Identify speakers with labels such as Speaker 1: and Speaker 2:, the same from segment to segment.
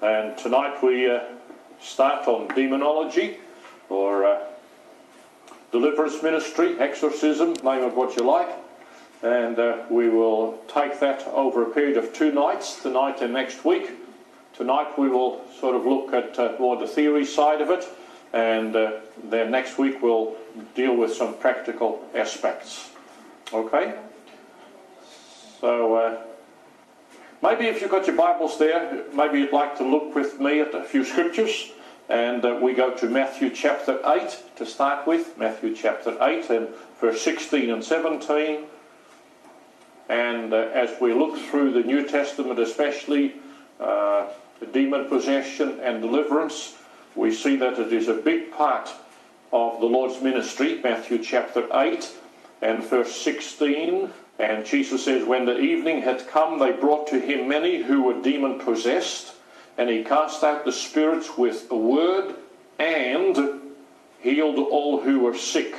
Speaker 1: And tonight we start on Demonology, or deliverance ministry, exorcism, name it what you like. And we will take that over a period of 2 nights, tonight and next week. Tonight we will sort of look at more the theory side of it, and then next week we'll deal with some practical aspects. Okay? So maybe if you've got your Bibles there, maybe you'd like to look with me at a few scriptures. And we go to Matthew chapter 8 to start with. Matthew chapter 8 and verse 16 and 17. And as we look through the New Testament, especially the demon possession and deliverance, we see that it is a big part of the Lord's ministry. Matthew chapter 8 and verse 16. And Jesus says, when the evening had come, they brought to him many who were demon possessed, and he cast out the spirits with a word and healed all who were sick,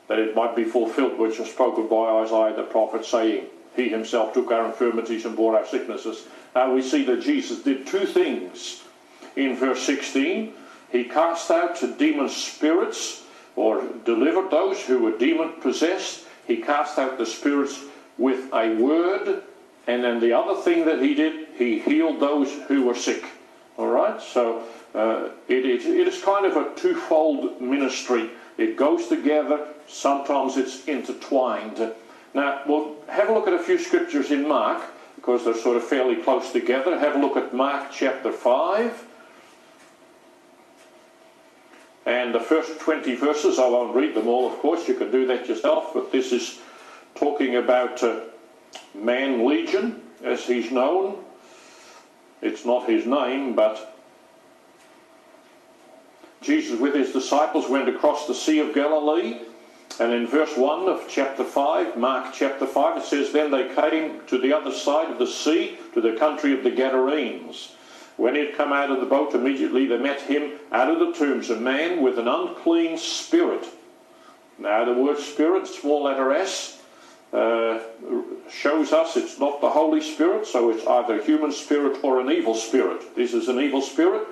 Speaker 1: that it might be fulfilled which was spoken by Isaiah the prophet, saying, he himself took our infirmities and bore our sicknesses. Now we see that Jesus did 2 things. In verse 16, he cast out the demon spirits, or delivered those who were demon possessed. He cast out the spirits with a word, and then the other thing that he did, he healed those who were sick. All right, so it is kind of a twofold ministry. It goes together. Sometimes it's intertwined. Now, we'll have a look at a few scriptures in Mark, because they're sort of fairly close together. Have a look at Mark chapter 5. And the first 20 verses, I won't read them all, of course. You can do that yourself. But this is talking about man Legion, as he's known. It's not his name, but Jesus with his disciples went across the Sea of Galilee. And in verse 1 of chapter 5, Mark chapter 5, it says, then they came to the other side of the sea, to the country of the Gadarenes. When he had come out of the boat, immediately they met him out of the tombs, a man with an unclean spirit. Now the word spirit, small letter S, shows us it's not the Holy Spirit, so it's either a human spirit or an evil spirit. This is an evil spirit.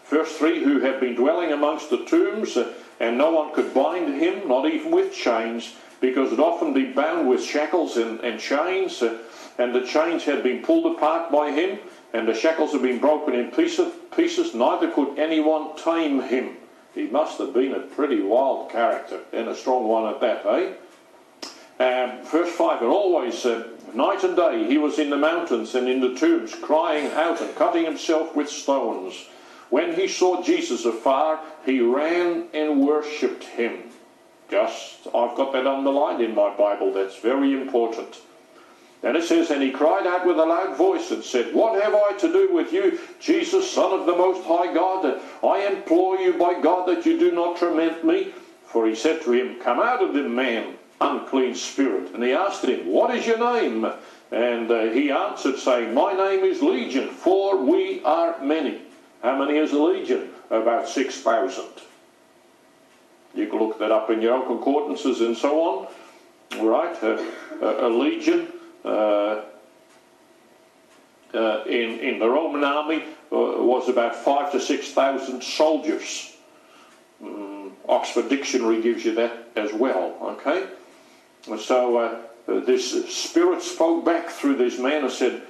Speaker 1: Verse 3, who had been dwelling amongst the tombs, and no one could bind him, not even with chains, because it often been bound with shackles and chains, and the chains had been pulled apart by him, and the shackles had been broken in pieces, neither could anyone tame him. He must have been a pretty wild character, and a strong one at that, eh? Verse 5, and always, night and day, he was in the mountains and in the tombs, crying out and cutting himself with stones. When he saw Jesus afar, he ran and worshipped him. I've got that underlined in my Bible. That's very important. And it says, and he cried out with a loud voice and said, what have I to do with you, Jesus, Son of the Most High God? I implore you by God that you do not torment me. For he said to him, come out of the man, unclean spirit. And he asked him, what is your name? And he answered, saying, my name is Legion, for we are many. How many is a legion? About 6,000. You can look that up in your own concordances and so on. All right, a legion in the Roman army was about 5,000 to 6,000 soldiers. Oxford Dictionary gives you that as well. Okay, so this spirit spoke back through this man and said,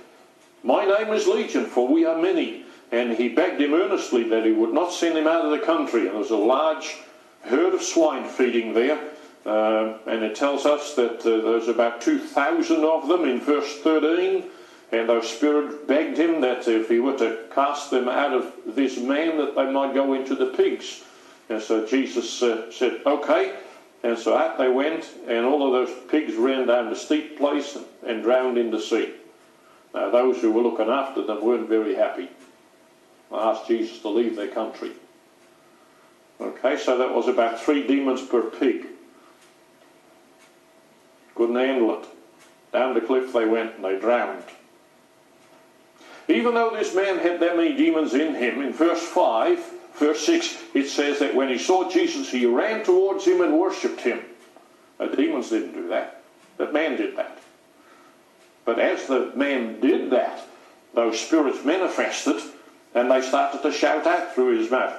Speaker 1: my name is Legion, for we are many. And he begged him earnestly that he would not send him out of the country. And there was a large herd of swine feeding there. And it tells us that there's about 2,000 of them in verse 13. And those spirits begged him that if he were to cast them out of this man, that they might go into the pigs. And so Jesus said, okay. And so out they went, and all of those pigs ran down the steep place and drowned in the sea. Now those who were looking after them weren't very happy. I asked Jesus to leave their country. Okay, so that was about 3 demons per pig. Couldn't handle it. Down the cliff they went and they drowned. Even though this man had that many demons in him, in verse 5, verse 6, it says that when he saw Jesus, he ran towards him and worshipped him. The demons didn't do that. That man did that. But as the man did that, those spirits manifested, And they started to shout out through his mouth,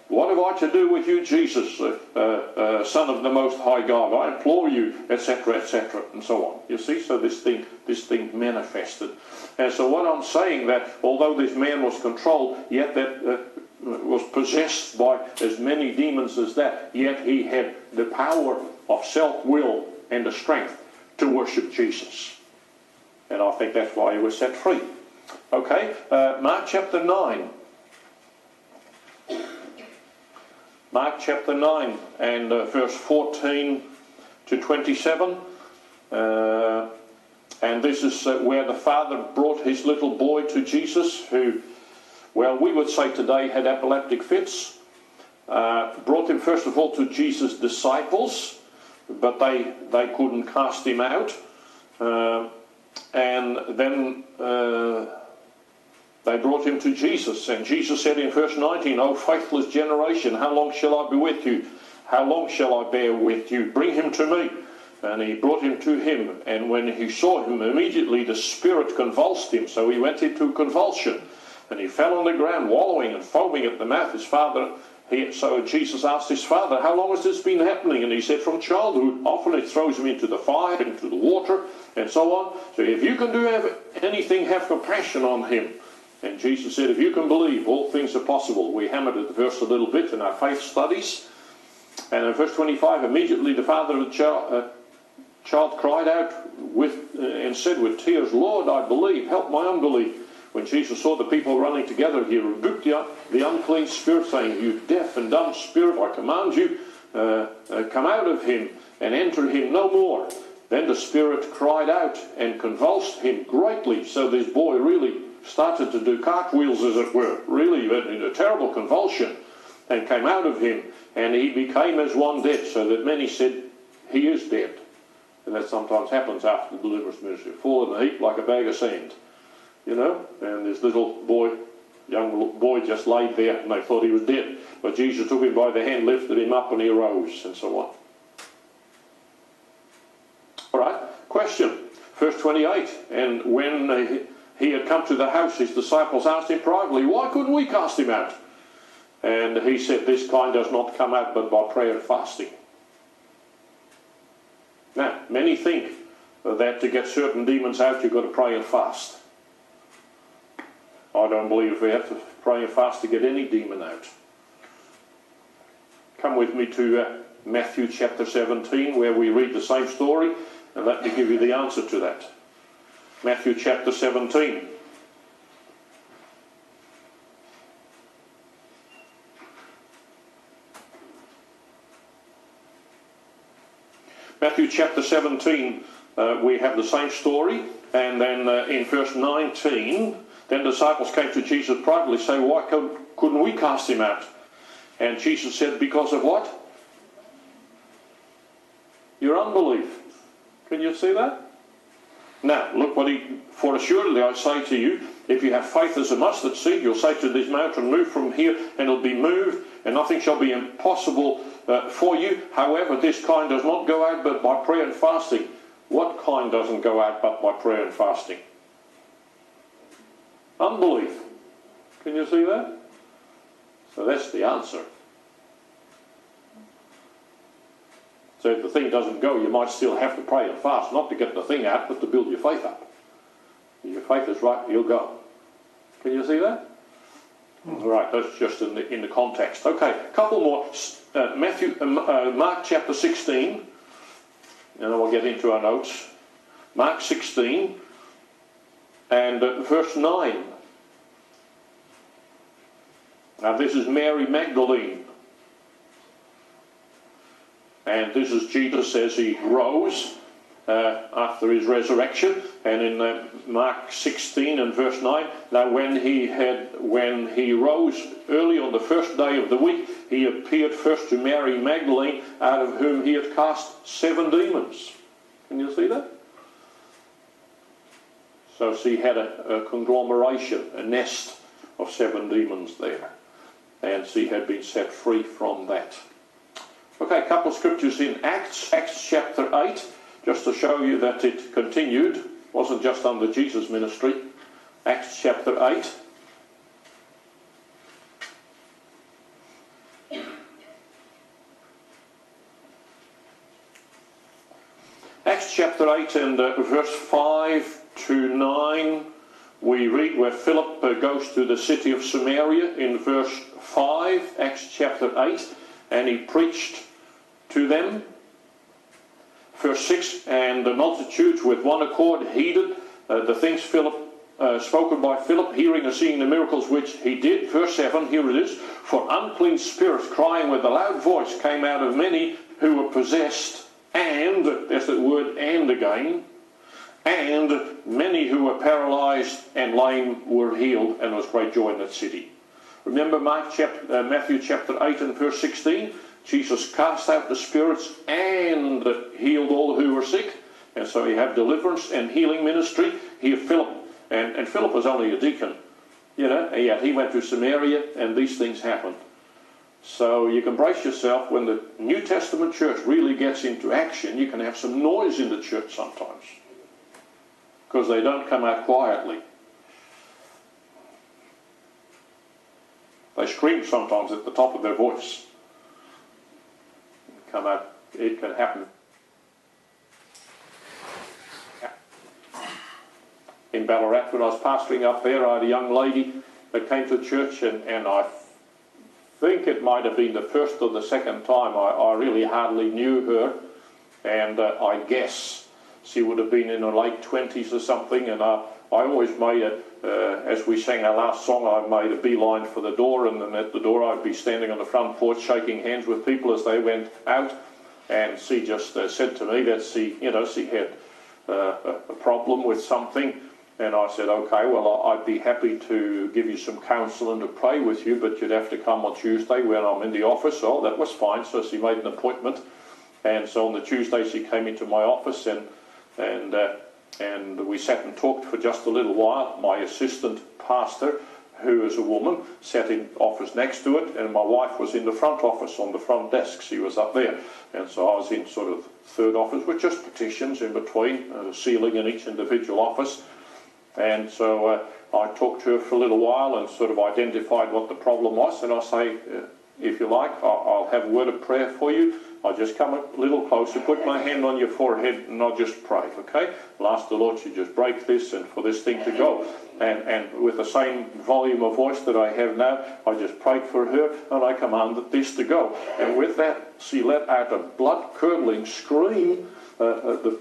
Speaker 1: what have I to do with you, Jesus, Son of the Most High God? I implore you, etc., etc., and so on. You see, so this thing manifested. And so what I'm saying, that although this man was controlled, yet that was possessed by as many demons as that, yet he had the power of self-will and the strength to worship Jesus. And I think that's why he was set free. Okay, Mark chapter 9. Mark chapter 9 and verse 14 to 27. And this is where the father brought his little boy to Jesus, who, well, we would say today had epileptic fits. Brought him first of all to Jesus' disciples, but they couldn't cast him out. And then they brought him to Jesus, and Jesus said in verse 19, O faithless generation, how long shall I be with you? How long shall I bear with you? Bring him to me. And he brought him to him, and when he saw him, immediately the spirit convulsed him, so he went into convulsion, and he fell on the ground, wallowing and foaming at the mouth. So Jesus asked his father, how long has this been happening? And he said, from childhood. Often it throws him into the fire, into the water, and so on. So if you can do anything, have compassion on him. And Jesus said, if you can believe, all things are possible. We hammered at the verse a little bit in our faith studies. And in verse 25, immediately the father of the child cried out and said with tears, Lord, I believe, help my unbelief. When Jesus saw the people running together, he rebuked the unclean spirit, saying, you deaf and dumb spirit, I command you, come out of him and enter him no more. Then the spirit cried out and convulsed him greatly. So this boy really started to do cartwheels, as it were, really in a terrible convulsion, and came out of him, and he became as one dead, so that many said, he is dead. And that sometimes happens after the deliverance ministry. Fall in a heap like a bag of sand, you know, and this little boy, young boy, just laid there, and they thought he was dead. But Jesus took him by the hand, lifted him up, and he arose, and so on. All right, question, verse 28, and when he had come to the house, his disciples asked him privately, why couldn't we cast him out? And he said, this kind does not come out but by prayer and fasting. Now, many think that to get certain demons out, you've got to pray and fast. I don't believe we have to pray and fast to get any demon out. Come with me to Matthew chapter 17, where we read the same story, and let me give you the answer to that. Matthew chapter 17. Matthew chapter 17, we have the same story, and then in verse 19, then the disciples came to Jesus privately, saying, why couldn't we cast him out? And Jesus said, because of what? Your unbelief. Can you see that? Now, look what for assuredly I say to you, if you have faith as a mustard seed, you'll say to this mountain, move from here, and it'll be moved, and nothing shall be impossible for you. However, this kind does not go out but by prayer and fasting. What kind doesn't go out but by prayer and fasting? Unbelief. Can you see that? So that's the answer. So if the thing doesn't go, you might still have to pray and fast, not to get the thing out, but to build your faith up. If your faith is right, you'll go. Can you see that? All right, that's just in the context. Okay, a couple more. Mark chapter 16, and then we'll get into our notes. Mark 16 and verse 9. Now this is Mary Magdalene. And this is Jesus as he rose after his resurrection. And in Mark 16 and verse 9, now when he rose early on the first day of the week, he appeared first to Mary Magdalene, out of whom he had cast 7 demons. Can you see that? So she had a conglomeration, a nest of 7 demons there. And she had been set free from that. Okay, a couple of scriptures in Acts chapter 8, just to show you that it continued, wasn't just under Jesus' ministry. Acts chapter 8 Acts chapter 8 and verse 5 to 9, we read where Philip goes to the city of Samaria in verse 5, Acts chapter 8, and he preached to them. Verse 6, and the multitudes with one accord heeded the things spoken by Philip, hearing and seeing the miracles which he did. Verse 7, here it is. For unclean spirits crying with a loud voice came out of many who were possessed, and, there's the word and again, and many who were paralyzed and lame were healed, and there was great joy in that city. Remember Matthew chapter 8 and verse 16? Jesus cast out the spirits and healed all who were sick. And so you have deliverance and healing ministry. Here Philip, and Philip was only a deacon, you know, and yet he went to Samaria and these things happened. So you can brace yourself when the New Testament church really gets into action. You can have some noise in the church sometimes, because they don't come out quietly. They scream sometimes at the top of their voice. Come out, it can happen. In Ballarat, when I was pastoring up there, I had a young lady that came to church, and I think it might have been the first or the second time. I really hardly knew her, and I guess she would have been in her late 20s or something, and I always made as we sang our last song, I made a beeline for the door, and then at the door I'd be standing on the front porch shaking hands with people as they went out, and she just said to me that she had a problem with something, and I said, okay, well, I'd be happy to give you some counsel and to pray with you, but you'd have to come on Tuesday when I'm in the office. Oh, that was fine. So she made an appointment, and so on the Tuesday she came into my office, and we sat and talked for just a little while. My assistant pastor, who is a woman, sat in office next to it, and my wife was in the front office on the front desk. She was up there, and so I was in sort of third office with just partitions in between, a ceiling in each individual office. And so I talked to her for a little while and sort of identified what the problem was, and I say, if you like, I'll have a word of prayer for you. I'll just come a little closer, put my hand on your forehead, and I'll just pray, okay? I'll ask the Lord to just break this and for this thing to go. And with the same volume of voice that I have now, I just prayed for her, and I commanded this to go. And with that, she let out a blood-curdling scream.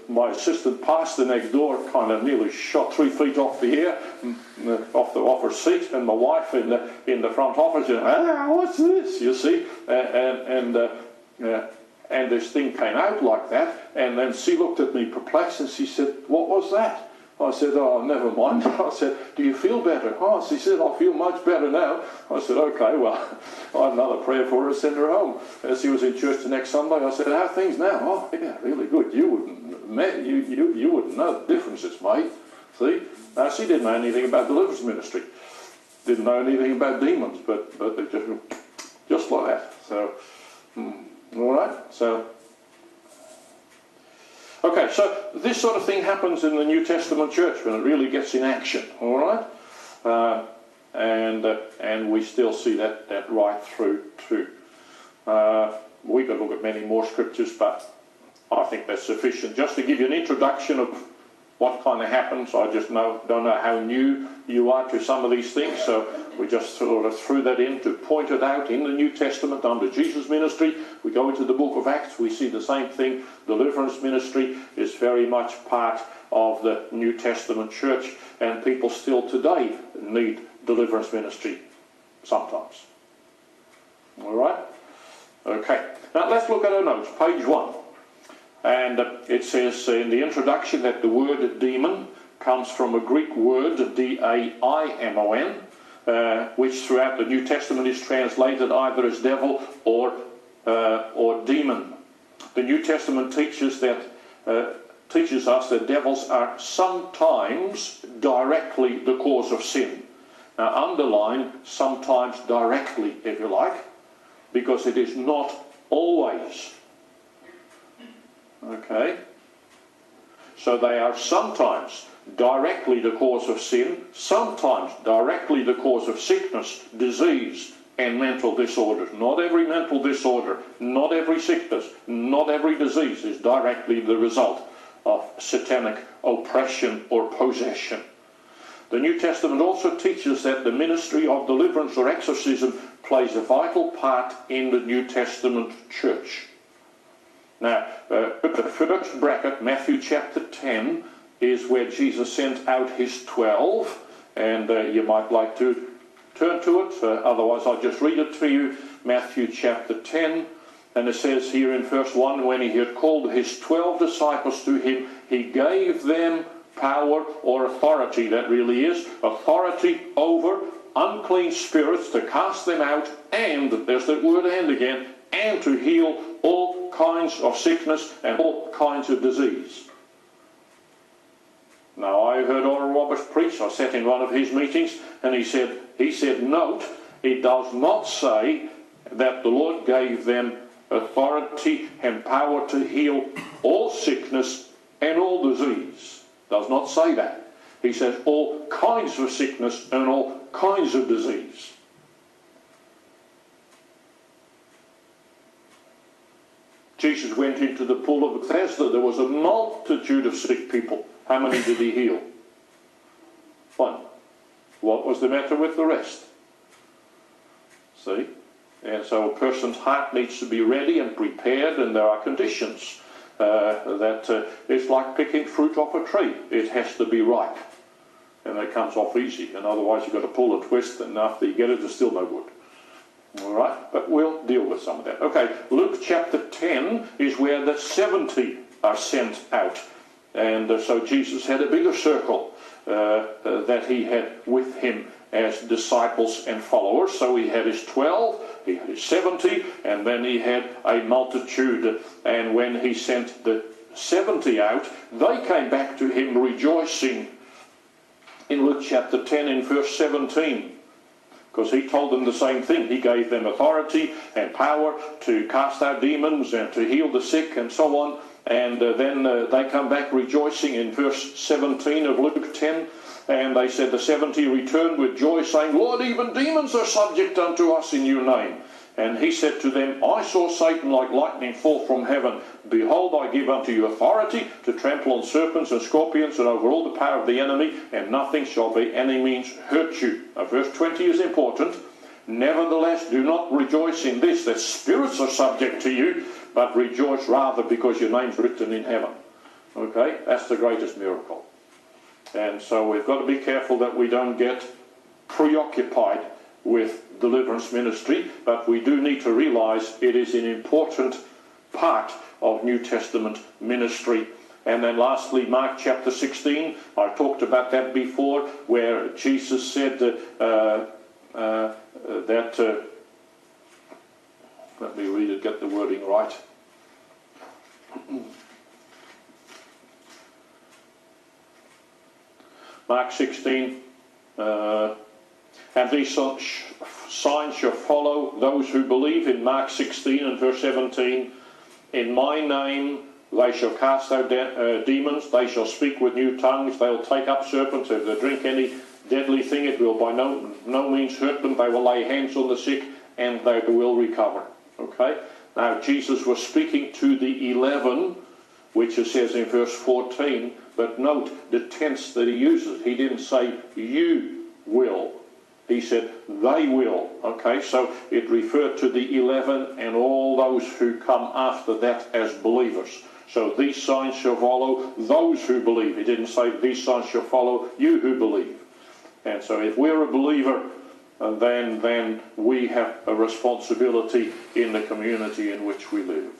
Speaker 1: My assistant pastor next door kind of nearly shot 3 feet off the air, off her seat, and my wife in the front office, what's this, you see? And this thing came out like that, and then she looked at me perplexed, and she said, what was that? I said, oh, never mind. I said, do you feel better? Oh, she said, I feel much better now. I said, okay, well, I had another prayer for her, send her home. As she was in church the next Sunday, I said, how are things now? Oh, yeah, really good. You wouldn't know the difference it's made. See? Now, she didn't know anything about deliverance ministry. Didn't know anything about demons, but they just like that. So, all right, so... Okay, so this sort of thing happens in the New Testament church when it really gets in action, all right? And we still see that right through too. We could look at many more scriptures, but I think that's sufficient. Just to give you an introduction of what kind of happens, I just don't know how new you are to some of these things, so we just sort of threw that in to point it out in the New Testament under Jesus' ministry. We go into the book of Acts, we see the same thing. Deliverance ministry is very much part of the New Testament church, and people still today need deliverance ministry sometimes. All right? Okay, now let's look at our notes, page 1. And it says in the introduction that the word demon comes from a Greek word, D-A-I-M-O-N, which throughout the New Testament is translated either as devil or demon. The New Testament teaches us that devils are sometimes directly the cause of sin. Now underline sometimes directly, if you like, because it is not always. Okay? So they are sometimes directly the cause of sin, sometimes directly the cause of sickness, disease, and mental disorders. Not every mental disorder, not every sickness, not every disease is directly the result of satanic oppression or possession. The New Testament also teaches that the ministry of deliverance or exorcism plays a vital part in the New Testament church. Now, the first bracket, Matthew chapter 10, is where Jesus sent out his 12, and you might like to turn to it, otherwise I'll just read it to you. Matthew chapter 10, and it says here in verse 1, when he had called his 12 disciples to him, he gave them power or authority, that really is, authority over unclean spirits, to cast them out, and, there's that word and again, and to heal all kinds of sickness and all kinds of disease. Now, I heard Oral Roberts preach. I sat in one of his meetings, and he said, note, it does not say that the Lord gave them authority and power to heal all sickness and all disease. Does not say that. He says all kinds of sickness and all kinds of disease. Jesus went into the pool of Bethesda. There was a multitude of sick people. How many did he heal? One. What was the matter with the rest? See? And so a person's heart needs to be ready and prepared, and there are conditions. It's like picking fruit off a tree. It has to be ripe. And it comes off easy. And otherwise you've got to pull and twist, and after you get it, there's still no wood. All right? But we'll deal with some of that. Okay, Luke chapter 10 is where the 70 are sent out. And so Jesus had a bigger circle that he had with him as disciples and followers. So he had his 12, he had his 70, and then he had a multitude. And when he sent the 70 out, they came back to him rejoicing. In Luke chapter 10 in verse 17. Because he told them the same thing. He gave them authority and power to cast out demons and to heal the sick and so on. And then they come back rejoicing in verse 17 of Luke 10. And they said, the 70 returned with joy, saying, Lord, even demons are subject unto us in your name. And he said to them, I saw Satan like lightning fall from heaven. Behold, I give unto you authority to trample on serpents and scorpions and over all the power of the enemy, and nothing shall by any means hurt you. Now, verse 20 is important. Nevertheless, do not rejoice in this, that spirits are subject to you, but rejoice rather because your name's written in heaven. Okay, that's the greatest miracle. And so we've got to be careful that we don't get preoccupied with deliverance ministry, but we do need to realize it is an important part of New Testament ministry. And then lastly, Mark chapter 16, I talked about that before, where Jesus said let me read it, get the wording right. Mark 16, and these signs shall follow those who believe, in Mark 16 and verse 17. In my name they shall cast out demons, they shall speak with new tongues, they will take up serpents, if they drink any deadly thing it will by no means hurt them, they will lay hands on the sick and they will recover. Okay? Now Jesus was speaking to the 11, which it says in verse 14, but note the tense that he uses. He didn't say you will. He said they will. Okay, so it referred to the 11 and all those who come after that as believers. So these signs shall follow those who believe. He didn't say these signs shall follow you who believe. And so if we're a believer, then we have a responsibility in the community in which we live.